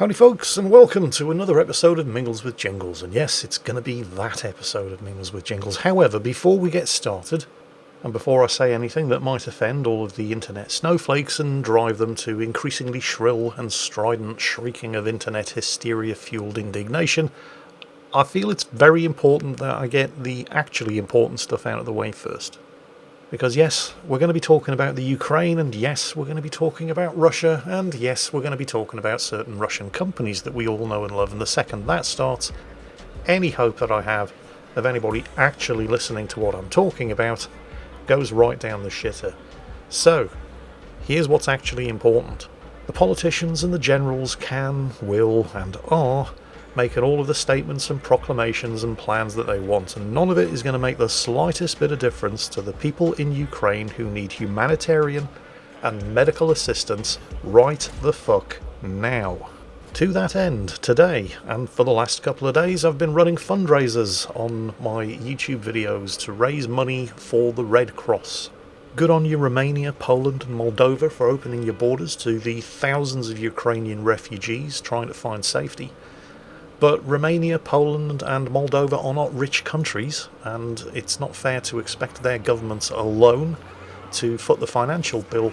Howdy folks, and welcome to another episode of Mingles with Jingles. And yes, it's going to be that episode of Mingles with Jingles. However, before we get started, and before I say anything that might offend all of the internet snowflakes and drive them to increasingly shrill and strident shrieking of internet hysteria-fueled indignation, I feel it's very important that I get the actually important stuff out of the way first. Because yes, we're going to be talking about the Ukraine, and yes, we're going to be talking about Russia, and yes, we're going to be talking about certain Russian companies that we all know and love, and the second that starts, any hope that I have of anybody actually listening to what I'm talking about goes right down the shitter. So, here's what's actually important. The politicians and the generals can, will, and are making all of the statements and proclamations and plans that they want, and none of it is going to make the slightest bit of difference to the people in Ukraine who need humanitarian and medical assistance right the fuck now. To that end, today, and for the last couple of days, I've been running fundraisers on my YouTube videos to raise money for the Red Cross. Good on you, Romania, Poland and Moldova, for opening your borders to the thousands of Ukrainian refugees trying to find safety. But Romania, Poland and Moldova are not rich countries, and it's not fair to expect their governments alone to foot the financial bill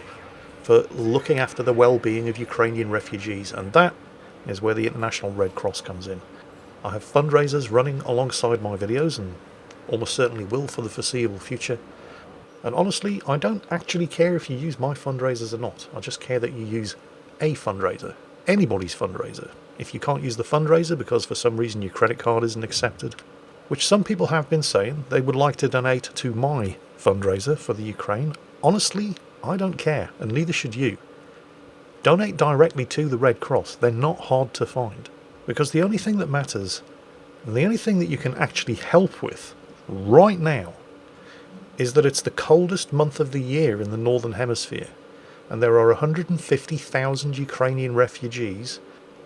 for looking after the well-being of Ukrainian refugees, and that is where the International Red Cross comes in. I have fundraisers running alongside my videos, and almost certainly will for the foreseeable future. And honestly, I don't actually care if you use my fundraisers or not. I just care that you use a fundraiser, anybody's fundraiser. If you can't use the fundraiser because for some reason your credit card isn't accepted, which some people have been saying they would like to donate to my fundraiser for the Ukraine, honestly, I don't care, and neither should you. Donate directly to the Red Cross. They're not hard to find. Because the only thing that matters, and the only thing that you can actually help with right now, is that it's the coldest month of the year in the Northern Hemisphere, and there are 150,000 Ukrainian refugees,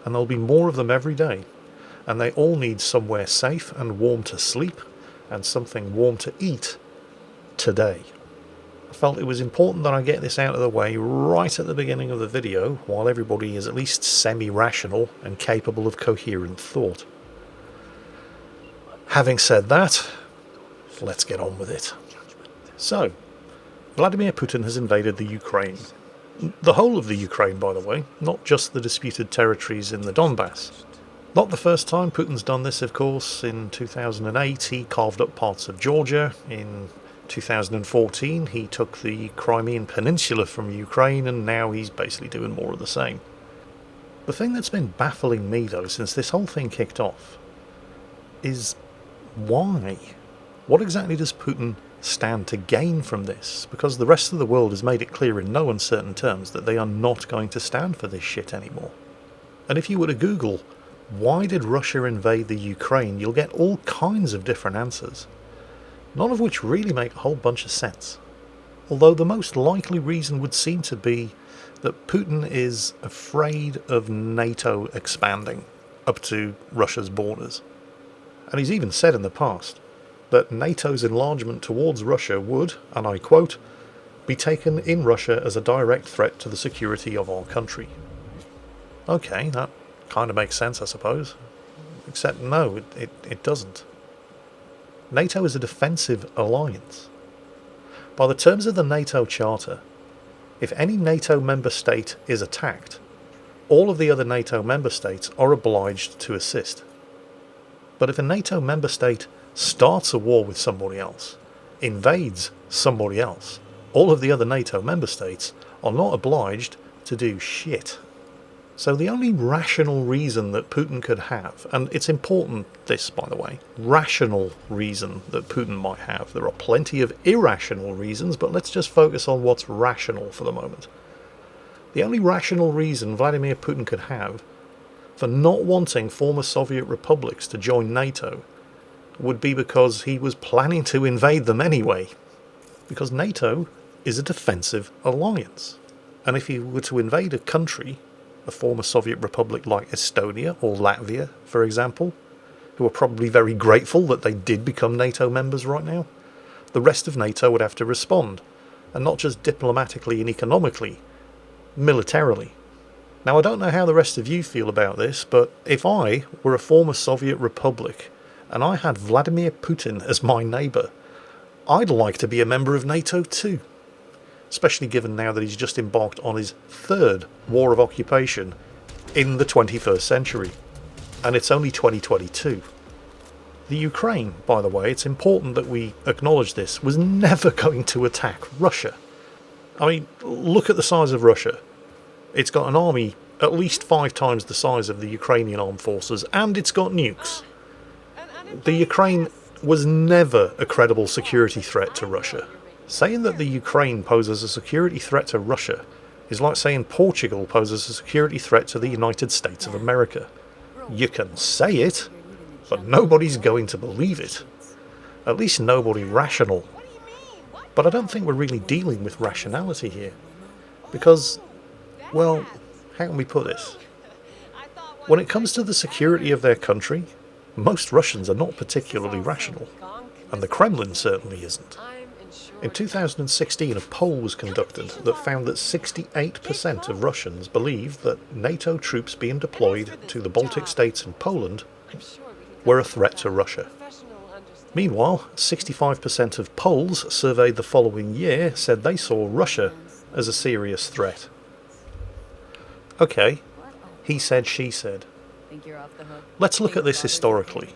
and there'll be more of them every day, and they all need somewhere safe and warm to sleep, and something warm to eat today. I felt it was important that I get this out of the way right at the beginning of the video, while everybody is at least semi-rational and capable of coherent thought. Having said that, let's get on with it. So, Vladimir Putin has invaded the Ukraine. The whole of the Ukraine, by the way, not just the disputed territories in the Donbass. Not the first time Putin's done this, of course. In 2008 he carved up parts of Georgia. In 2014 he took the Crimean Peninsula from Ukraine, and now he's basically doing more of the same. The thing that's been baffling me, though, since this whole thing kicked off, is why? What exactly does Putin stand to gain from this? Because the rest of the world has made it clear in no uncertain terms that they are not going to stand for this shit anymore. And if you were to Google, why did Russia invade the Ukraine, you'll get all kinds of different answers, none of which really make a whole bunch of sense. Although the most likely reason would seem to be that Putin is afraid of NATO expanding up to Russia's borders. And he's even said in the past that NATO's enlargement towards Russia would, and I quote, be taken in Russia as a direct threat to the security of our country. Okay, that kind of makes sense, I suppose. Except no, it doesn't. NATO is a defensive alliance. By the terms of the NATO Charter, if any NATO member state is attacked, all of the other NATO member states are obliged to assist. But if a NATO member state starts a war with somebody else, invades somebody else, all of the other NATO member states are not obliged to do shit. So the only rational reason that Putin could have, and it's important this, by the way, rational reason that Putin might have, there are plenty of irrational reasons, but let's just focus on what's rational for the moment. The only rational reason Vladimir Putin could have for not wanting former Soviet republics to join NATO would be because he was planning to invade them anyway. Because NATO is a defensive alliance. And if he were to invade a country, a former Soviet republic like Estonia or Latvia, for example, who are probably very grateful that they did become NATO members right now, the rest of NATO would have to respond. And not just diplomatically and economically, militarily. Now, I don't know how the rest of you feel about this, but if I were a former Soviet republic and I had Vladimir Putin as my neighbour, I'd like to be a member of NATO too. Especially given now that he's just embarked on his third war of occupation in the 21st century. And it's only 2022. The Ukraine, by the way, it's important that we acknowledge this, was never going to attack Russia. I mean, look at the size of Russia. It's got an army at least 5 times the size of the Ukrainian armed forces, and it's got nukes. The Ukraine was never a credible security threat to Russia. Saying that the Ukraine poses a security threat to Russia is like saying Portugal poses a security threat to the United States of America. You can say it, but nobody's going to believe it. At least nobody rational. But I don't think we're really dealing with rationality here. Because, well, how can we put this? When it comes to the security of their country, most Russians are not particularly rational. And the Kremlin certainly isn't. In 2016, a poll was conducted that found that 68% of Russians believed that NATO troops being deployed to the Baltic states and Poland were a threat to Russia. Meanwhile, 65% of Poles surveyed the following year said they saw Russia as a serious threat. Okay, he said, she said. Let's look at this historically.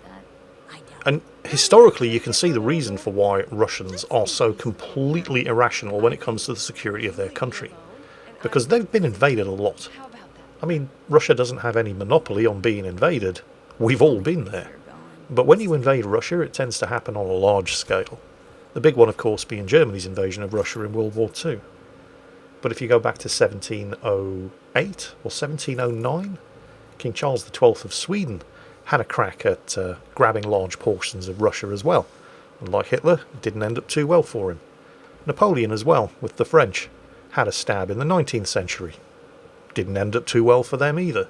And historically, you can see the reason for why Russians are so completely irrational when it comes to the security of their country. Because they've been invaded a lot. I mean, Russia doesn't have any monopoly on being invaded. We've all been there. But when you invade Russia, it tends to happen on a large scale. The big one, of course, being Germany's invasion of Russia in World War II. But if you go back to 1708 or 1709, King Charles XII of Sweden had a crack at grabbing large portions of Russia as well. And like Hitler, it didn't end up too well for him. Napoleon as well, with the French, had a stab in the 19th century. Didn't end up too well for them either.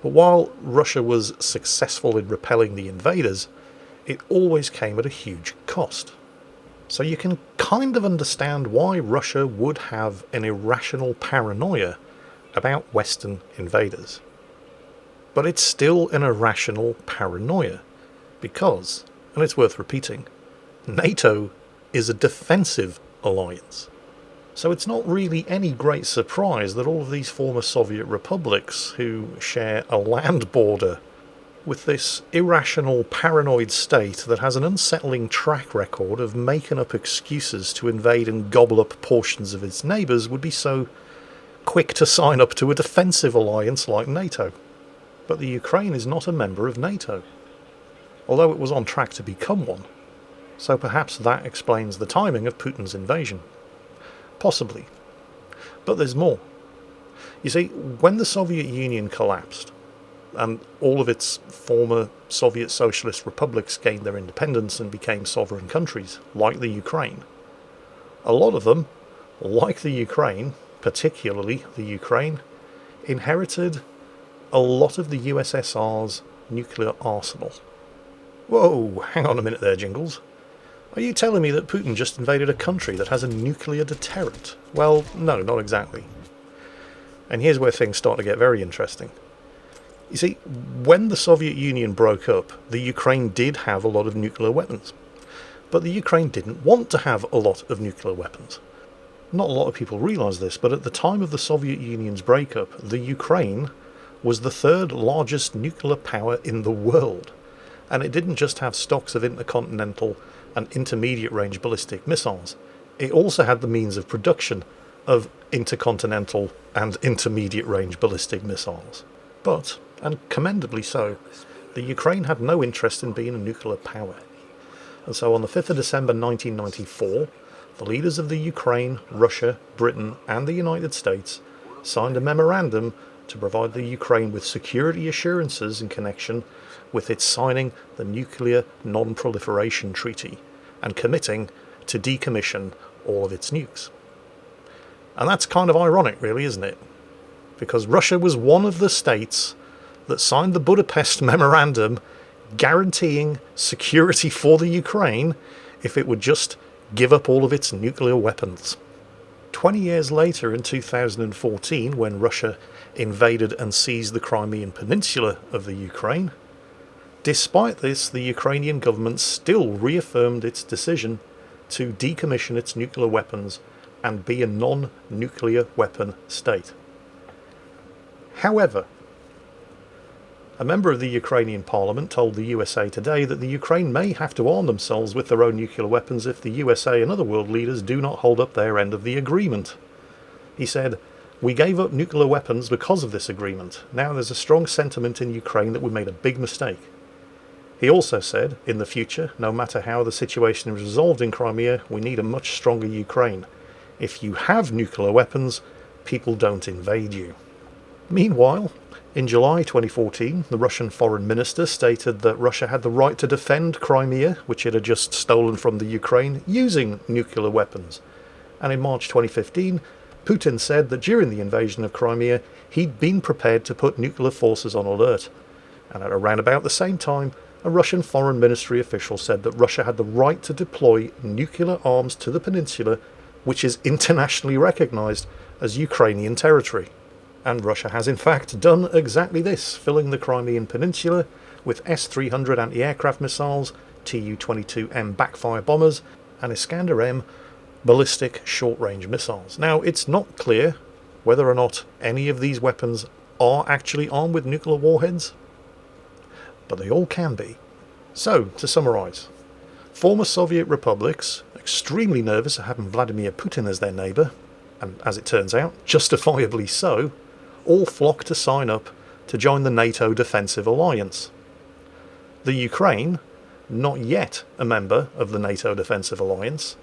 But while Russia was successful in repelling the invaders, it always came at a huge cost. So you can kind of understand why Russia would have an irrational paranoia about Western invaders. But it's still an irrational paranoia because, and it's worth repeating, NATO is a defensive alliance. So it's not really any great surprise that all of these former Soviet republics who share a land border with this irrational, paranoid state that has an unsettling track record of making up excuses to invade and gobble up portions of its neighbours would be so quick to sign up to a defensive alliance like NATO. But the Ukraine is not a member of NATO, although it was on track to become one. So perhaps that explains the timing of Putin's invasion. Possibly. But there's more. You see, when the Soviet Union collapsed, and all of its former Soviet socialist republics gained their independence and became sovereign countries, like the Ukraine, a lot of them, like the Ukraine, particularly the Ukraine, inherited a lot of the USSR's nuclear arsenal. Whoa, hang on a minute there, Jingles. Are you telling me that Putin just invaded a country that has a nuclear deterrent? Well, no, not exactly. And here's where things start to get very interesting. You see, when the Soviet Union broke up, the Ukraine did have a lot of nuclear weapons. But the Ukraine didn't want to have a lot of nuclear weapons. Not a lot of people realise this, but at the time of the Soviet Union's breakup, the Ukraine was the third largest nuclear power in the world. And it didn't just have stocks of intercontinental and intermediate-range ballistic missiles. It also had the means of production of intercontinental and intermediate-range ballistic missiles. But, and commendably so, the Ukraine had no interest in being a nuclear power. And so on the 5th of December 1994, the leaders of the Ukraine, Russia, Britain and the United States signed a memorandum to provide the Ukraine with security assurances in connection with its signing the Nuclear Non-Proliferation Treaty and committing to decommission all of its nukes. And that's kind of ironic, really, isn't it? Because Russia was one of the states that signed the Budapest Memorandum guaranteeing security for the Ukraine if it would just give up all of its nuclear weapons. 20 years later, in 2014, when Russia invaded and seized the Crimean Peninsula of the Ukraine, despite this, the Ukrainian government still reaffirmed its decision to decommission its nuclear weapons and be a non-nuclear weapon state. However, a member of the Ukrainian parliament told the USA Today that the Ukraine may have to arm themselves with their own nuclear weapons if the USA and other world leaders do not hold up their end of the agreement. He said, "We gave up nuclear weapons because of this agreement. Now there's a strong sentiment in Ukraine that we made a big mistake." He also said, in the future, no matter how the situation is resolved in Crimea, we need a much stronger Ukraine. If you have nuclear weapons, people don't invade you. Meanwhile, in July 2014, the Russian foreign minister stated that Russia had the right to defend Crimea, which it had just stolen from the Ukraine, using nuclear weapons. And in March 2015, Putin said that during the invasion of Crimea, he'd been prepared to put nuclear forces on alert. And at around about the same time, a Russian foreign ministry official said that Russia had the right to deploy nuclear arms to the peninsula, which is internationally recognized as Ukrainian territory. And Russia has in fact done exactly this, filling the Crimean Peninsula with S-300 anti-aircraft missiles, Tu-22M backfire bombers, and Iskander-M ballistic short-range missiles. Now, it's not clear whether or not any of these weapons are actually armed with nuclear warheads, but they all can be. So, to summarise, former Soviet republics, extremely nervous at having Vladimir Putin as their neighbour, and as it turns out, justifiably so, all flock to sign up to join the NATO Defensive Alliance. The Ukraine, not yet a member of the NATO Defensive Alliance,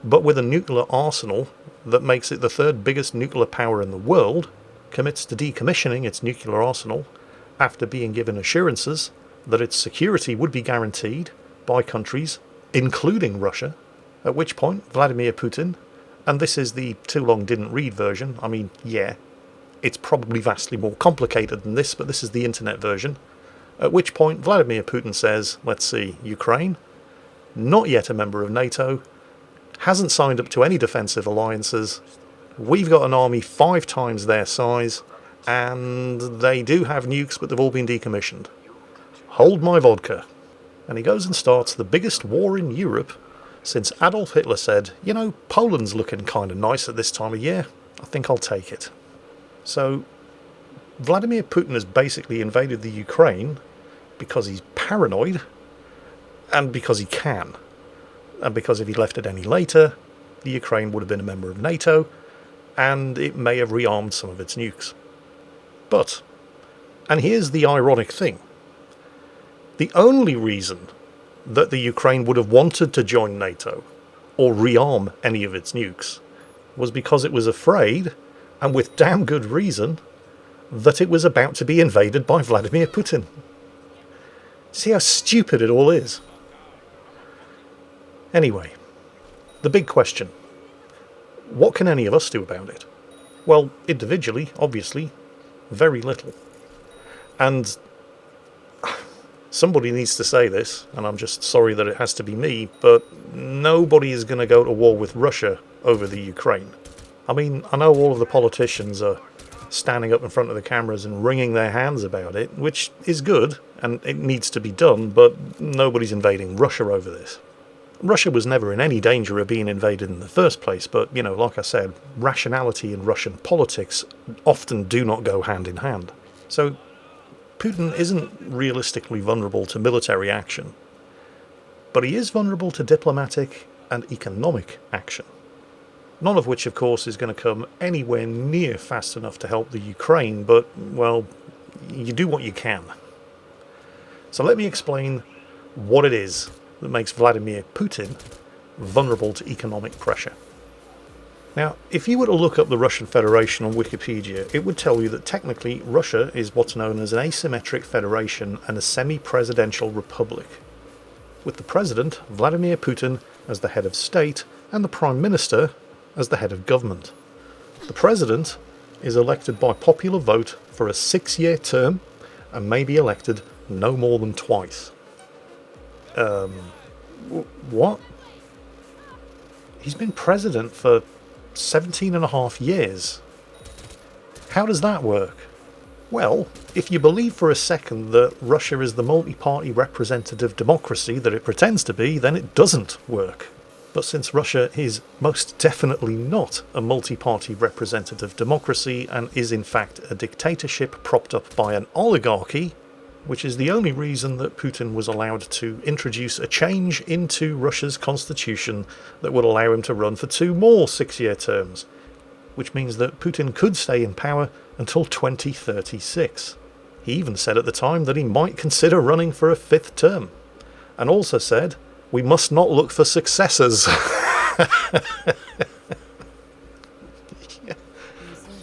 but with a nuclear arsenal that makes it the third biggest nuclear power in the world, commits to decommissioning its nuclear arsenal after being given assurances that its security would be guaranteed by countries, including Russia, at which point Vladimir Putin, and this is the too long didn't read version, I mean, yeah, it's probably vastly more complicated than this, but this is the internet version. At which point Vladimir Putin says, let's see, Ukraine, not yet a member of NATO, hasn't signed up to any defensive alliances, we've got an army 5 times their size, and they do have nukes, but they've all been decommissioned. Hold my vodka. And he goes and starts the biggest war in Europe since Adolf Hitler said, you know, Poland's looking kind of nice at this time of year, I think I'll take it. So, Vladimir Putin has basically invaded the Ukraine because he's paranoid and because he can. And because if he left it any later, the Ukraine would have been a member of NATO and it may have rearmed some of its nukes. But, and here's the ironic thing, the only reason that the Ukraine would have wanted to join NATO or rearm any of its nukes was because it was afraid, and with damn good reason, that it was about to be invaded by Vladimir Putin. See how stupid it all is? Anyway, the big question. What can any of us do about it? Well, individually, obviously, very little. And somebody needs to say this, and I'm just sorry that it has to be me, but nobody is going to go to war with Russia over the Ukraine. I mean, I know all of the politicians are standing up in front of the cameras and wringing their hands about it, which is good, and it needs to be done, but nobody's invading Russia over this. Russia was never in any danger of being invaded in the first place, but, you know, like I said, rationality and Russian politics often do not go hand in hand. So, Putin isn't realistically vulnerable to military action, but he is vulnerable to diplomatic and economic action. None of which, of course, is going to come anywhere near fast enough to help the Ukraine, but, well, you do what you can. So let me explain what it is that makes Vladimir Putin vulnerable to economic pressure. Now, if you were to look up the Russian Federation on Wikipedia, it would tell you that technically Russia is what's known as an asymmetric federation and a semi-presidential republic, with the president, Vladimir Putin, as the head of state, and the prime minister as the head of government. The president is elected by popular vote for a 6-year term and may be elected no more than twice. What? He's been president for 17 and a half years. How does that work? Well, if you believe for a second that Russia is the multi-party representative democracy that it pretends to be, then it doesn't work. But since Russia is most definitely not a multi-party representative democracy and is in fact a dictatorship propped up by an oligarchy, which is the only reason that Putin was allowed to introduce a change into Russia's constitution that would allow him to run for 2 more 6-year terms, which means that Putin could stay in power until 2036. He even said at the time that he might consider running for a 5th term, and also said, "We must not look for successors."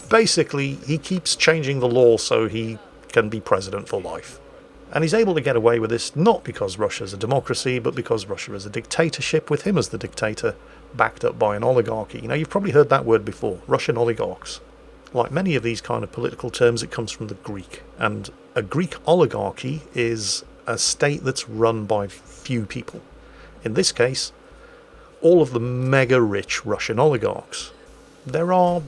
Basically, he keeps changing the law so he can be president for life. And he's able to get away with this not because Russia's a democracy, but because Russia is a dictatorship with him as the dictator, backed up by an oligarchy. You know, you've probably heard that word before, Russian oligarchs. Like many of these kind of political terms, it comes from the Greek. And a Greek oligarchy is a state that's run by few people. In this case, all of the mega-rich Russian oligarchs. There are,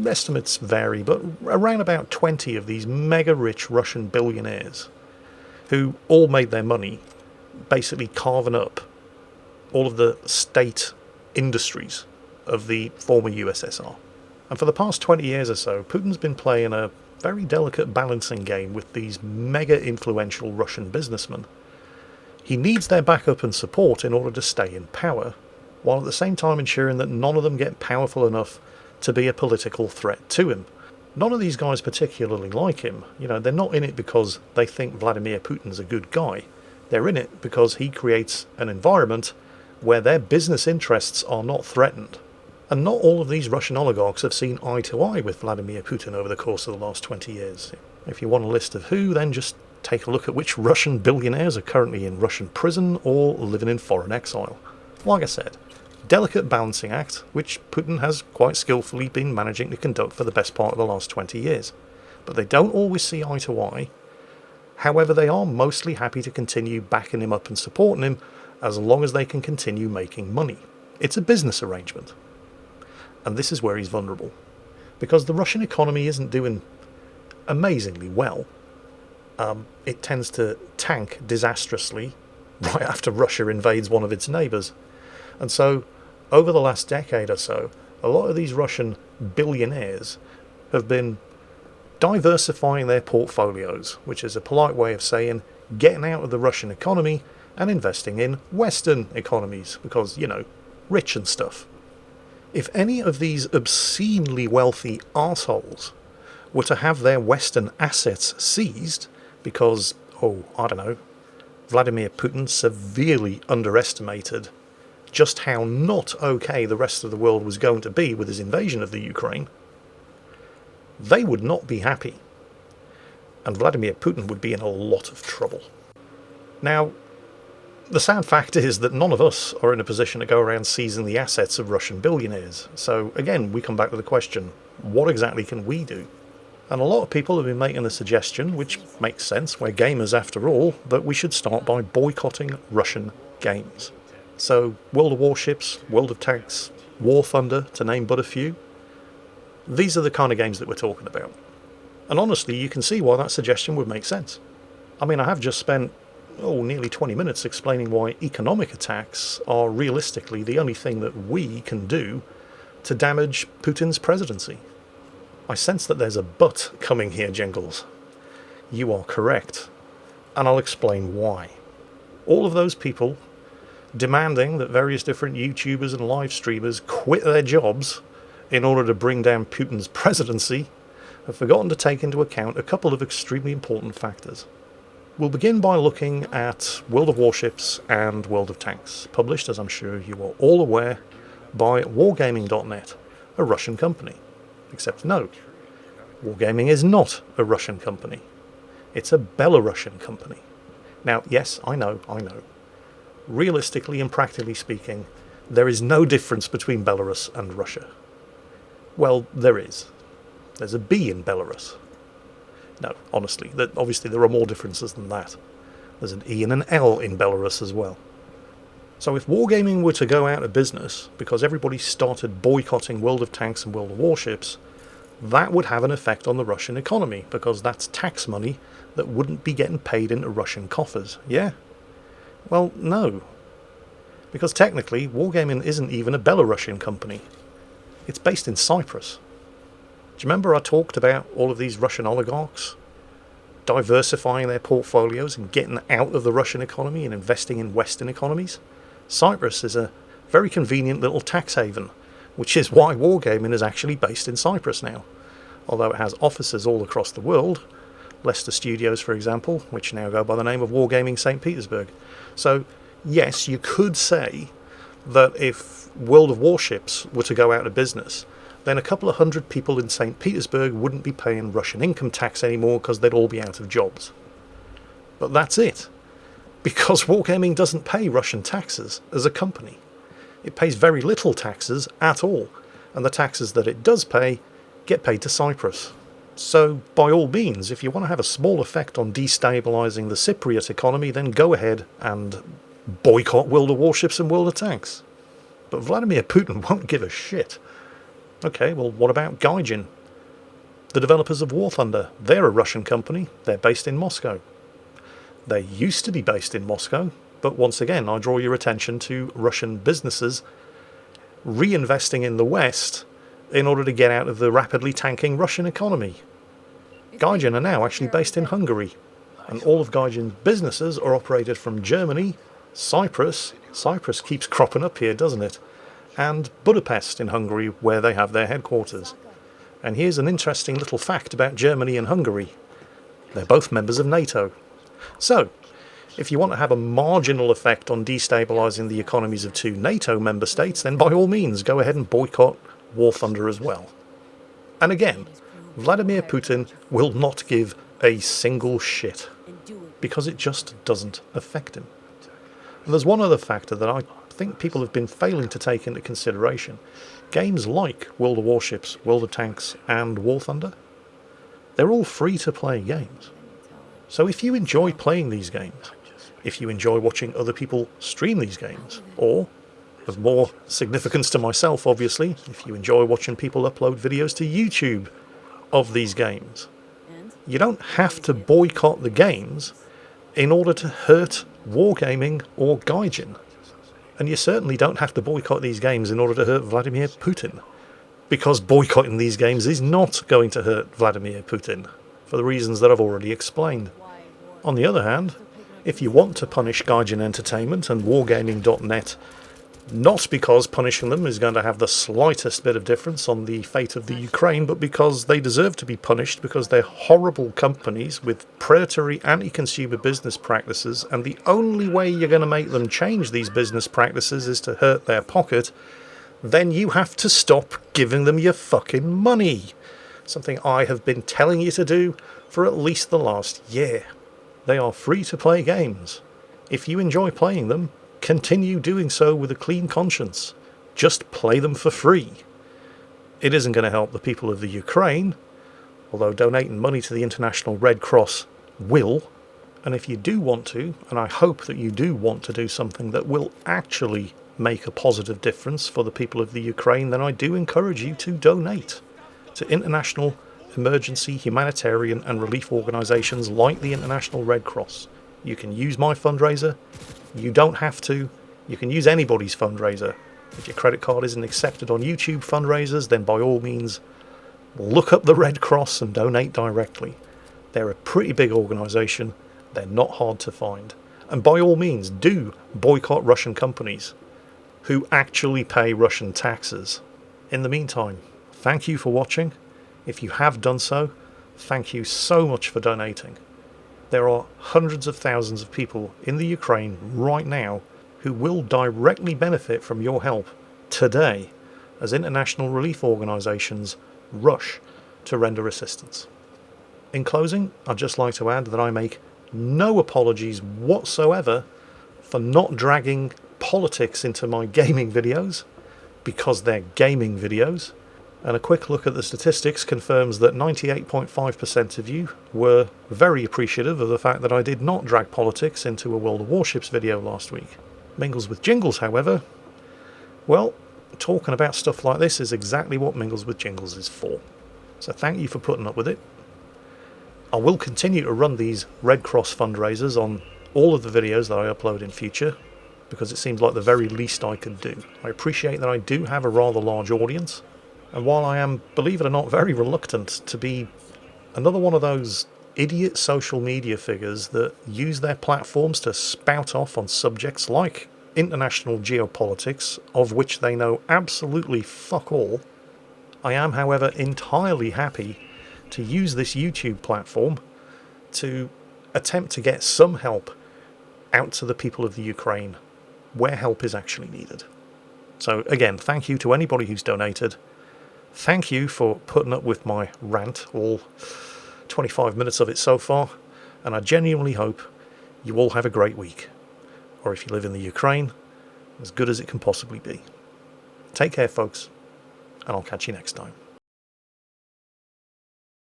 estimates vary, but around about 20 of these mega-rich Russian billionaires who all made their money basically carving up all of the state industries of the former USSR. And for the past 20 years or so, Putin's been playing a very delicate balancing game with these mega influential Russian businessmen. He needs their backup and support in order to stay in power, while at the same time ensuring that none of them get powerful enough to be a political threat to him. None of these guys particularly like him. You know, they're not in it because they think Vladimir Putin's a good guy. They're in it because he creates an environment where their business interests are not threatened. And not all of these Russian oligarchs have seen eye to eye with Vladimir Putin over the course of the last 20 years. If you want a list of who, then just take a look at which Russian billionaires are currently in Russian prison or living in foreign exile. Like I said, delicate balancing act, which Putin has quite skillfully been managing to conduct for the best part of the last 20 years. But they don't always see eye to eye. However, they are mostly happy to continue backing him up and supporting him as long as they can continue making money. It's a business arrangement. And this is where he's vulnerable. Because the Russian economy isn't doing amazingly well. It tends to tank disastrously right after Russia invades one of its neighbours. And so, over the last decade or so, a lot of these Russian billionaires have been diversifying their portfolios, which is a polite way of saying getting out of the Russian economy and investing in Western economies, because, you know, rich and stuff. If any of these obscenely wealthy arseholes were to have their Western assets seized because, I don't know, Vladimir Putin severely underestimated just how not okay the rest of the world was going to be with his invasion of the Ukraine, they would not be happy. And Vladimir Putin would be in a lot of trouble. Now, the sad fact is that none of us are in a position to go around seizing the assets of Russian billionaires. So again, we come back to the question, what exactly can we do? And a lot of people have been making the suggestion, which makes sense, we're gamers after all, that we should start by boycotting Russian games. So World of Warships, World of Tanks, War Thunder, to name but a few. These are the kind of games that we're talking about. And honestly, you can see why that suggestion would make sense. I mean, I have just spent nearly 20 minutes explaining why economic attacks are realistically the only thing that we can do to damage Putin's presidency. I sense that there's a but coming here, Jingles. You are correct, and I'll explain why. All of those people demanding that various different YouTubers and live streamers quit their jobs in order to bring down Putin's presidency have forgotten to take into account a couple of extremely important factors. We'll begin by looking at World of Warships and World of Tanks, published, as I'm sure you are all aware, by Wargaming.net, a Russian company. Except no, Wargaming is not a Russian company. It's a Belarusian company. Now, yes, I know. Realistically and practically speaking, there is no difference between Belarus and Russia. Well, there is. There's a B in Belarus. No, honestly, obviously there are more differences than that. There's an E and an L in Belarus as well. So if wargaming were to go out of business because everybody started boycotting World of Tanks and World of Warships, that would have an effect on the Russian economy, because that's tax money that wouldn't be getting paid into Russian coffers. Yeah? Well, no. Because technically, wargaming isn't even a Belarusian company. It's based in Cyprus. Do you remember I talked about all of these Russian oligarchs diversifying their portfolios and getting out of the Russian economy and investing in Western economies? Cyprus is a very convenient little tax haven, which is why wargaming is actually based in Cyprus now. Although it has offices all across the world, Leicester Studios, for example, which now go by the name of Wargaming St. Petersburg. So, yes, you could say that if World of Warships were to go out of business, then a couple of hundred people in St. Petersburg wouldn't be paying Russian income tax anymore because they'd all be out of jobs. But that's it. Because wargaming doesn't pay Russian taxes as a company. It pays very little taxes at all, and the taxes that it does pay get paid to Cyprus. So, by all means, if you want to have a small effect on destabilising the Cypriot economy, then go ahead and boycott World of Warships and World of Tanks. But Vladimir Putin won't give a shit. Okay, well, what about Gaijin? The developers of War Thunder, they're a Russian company. They're based in Moscow. They used to be based in Moscow, but once again, I draw your attention to Russian businesses reinvesting in the West in order to get out of the rapidly tanking Russian economy. Gaijin are now actually based in Hungary, and all of Gaijin's businesses are operated from Germany, Cyprus keeps cropping up here, doesn't it? And Budapest in Hungary, where they have their headquarters. And here's an interesting little fact about Germany and Hungary. They're both members of NATO. So, if you want to have a marginal effect on destabilising the economies of two NATO member states, then by all means go ahead and boycott War Thunder as well. And again, Vladimir Putin will not give a single shit, because it just doesn't affect him. And there's one other factor that I think people have been failing to take into consideration. Games like World of Warships, World of Tanks and War Thunder, they're all free-to-play games. So if you enjoy playing these games, if you enjoy watching other people stream these games, or, of more significance to myself obviously, if you enjoy watching people upload videos to YouTube of these games, you don't have to boycott the games in order to hurt wargaming or Gaijin. And you certainly don't have to boycott these games in order to hurt Vladimir Putin, because boycotting these games is not going to hurt Vladimir Putin, for the reasons that I've already explained. On the other hand, if you want to punish Gaijin Entertainment and Wargaming.net, not because punishing them is going to have the slightest bit of difference on the fate of the Ukraine, but because they deserve to be punished because they're horrible companies with predatory anti-consumer business practices, and the only way you're going to make them change these business practices is to hurt their pocket, then you have to stop giving them your fucking money. Something I have been telling you to do for at least the last year. They are free-to-play games. If you enjoy playing them, continue doing so with a clean conscience. Just play them for free. It isn't going to help the people of the Ukraine, although donating money to the International Red Cross will. And if you do want to, and I hope that you do want to do something that will actually make a positive difference for the people of the Ukraine, then I do encourage you to donate to international emergency, humanitarian and relief organisations like the International Red Cross. You can use my fundraiser. You don't have to. You can use anybody's fundraiser. If your credit card isn't accepted on YouTube fundraisers, then by all means look up the Red Cross and donate directly. They're a pretty big organisation. They're not hard to find. And by all means do boycott Russian companies who actually pay Russian taxes. In the meantime, thank you for watching. If you have done so, thank you so much for donating. There are hundreds of thousands of people in the Ukraine right now who will directly benefit from your help today as international relief organisations rush to render assistance. In closing, I'd just like to add that I make no apologies whatsoever for not dragging politics into my gaming videos, because they're gaming videos. And a quick look at the statistics confirms that 98.5% of you were very appreciative of the fact that I did not drag politics into a World of Warships video last week. Mingles with Jingles, however, well, talking about stuff like this is exactly what Mingles with Jingles is for. So thank you for putting up with it. I will continue to run these Red Cross fundraisers on all of the videos that I upload in future, because it seems like the very least I can do. I appreciate that I do have a rather large audience, and while I am, believe it or not, very reluctant to be another one of those idiot social media figures that use their platforms to spout off on subjects like international geopolitics, of which they know absolutely fuck all, I am, however, entirely happy to use this YouTube platform to attempt to get some help out to the people of the Ukraine, where help is actually needed. So again, thank you to anybody who's donated. Thank you for putting up with my rant, all 25 minutes of it so far, and I genuinely hope you all have a great week. Or if you live in the Ukraine, as good as it can possibly be. Take care, folks, and I'll catch you next time.